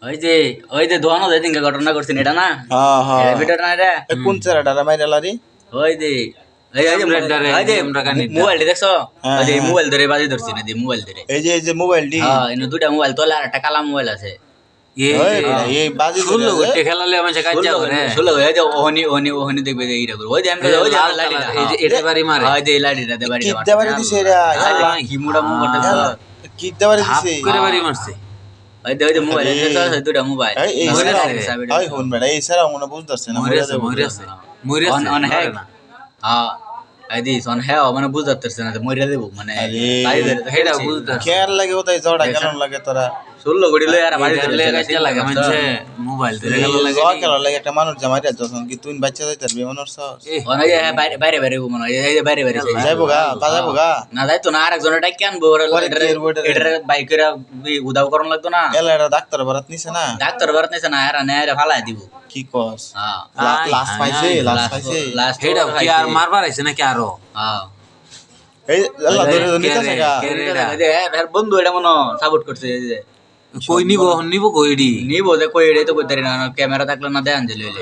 ওই যে ওই যে দোয়ানো যেদিন ঘটনা করছেন এটা না হ্যাঁ হ্যাঁ ভিডিওটা না এটা কোন চেহারাটা মাইরা লারি ওই যে মোবাইলটি দেখছো হ্যাঁ, ওই যে হ্যাঁ। মোবাইল ধরে বাজি ধরছি না যে মোবাইল ধরে এই যে মোবাইলটি হ্যাঁ এনে দুটা মোবাইল তোলে আর একটা কালা মোবাইল আছে এই বাজি ষোলো গোটে খেলালে আমার কাজ করে ষোলো ওই যে ওহনি ওহনি ওহনি দেখবে যে এইটা করবো ওই যে আমরা ওই যে লাড়িটা এই যে এটা বাড়ি মারে ওই যে লাড়িটা দে কি বাড়িটা দেবারি দিছে এরা কি মুড়া মু করতে কি দেবারি হাফ দিছে করে বাড়ি মারছে ওই যে মোবাইল আছে দুটা মোবাইল এই মরে সারা আছে। হাই হন বেড়া এই সারা মনে বুঝতাছে না মরে আছে মরে আছে মরে আছে অন হ্যাঁ হ্যাঁ এই দিস অন হ্যাঁ মানে বুঝতে না মরিয়া দেব মানে হেডা বুঝতা কেয়ার লাগে ওটাই জড়া কেন লাগে তোরা 16 কোটি লই আর বাড়ি বাড়ি ধরে কাজ লাগে মানে মোবাইল ধরে গেল লাগে জড়া কেন লাগে একটা মানুষ জামাইরা যখন কি তুই বাচ্চা যাইতার বিমানর সস অন এই বাইরে বাইরে বাইরে মনে হয় এই যে বাইরে বাইরে যাইবো গা বাজাবো গা না যাই তো না আরেকজনের ডাকি আনবো এটার বাইকের উদাও করন লাগতো না এলা এটা ডাক্তার বারাত নিছে না ডাক্তার বারত নিছে না এরা নেয় ফালাই দিব কি কস হ্যাঁ লাস্ট পাইছে লাস্ট পাইছে লাস্ট হেডা কি আর মারবার আইছে নাকি আরো হ্যাঁ এই আল্লাহ ধরে নিতেছে গা এর বন্ধু এটা মনে সাপোর্ট করছে এই যে কই নিব কইডি নিবো যে কই এটাই তো কইতারি না ক্যামেরা থাকলে না দেন যে লইলে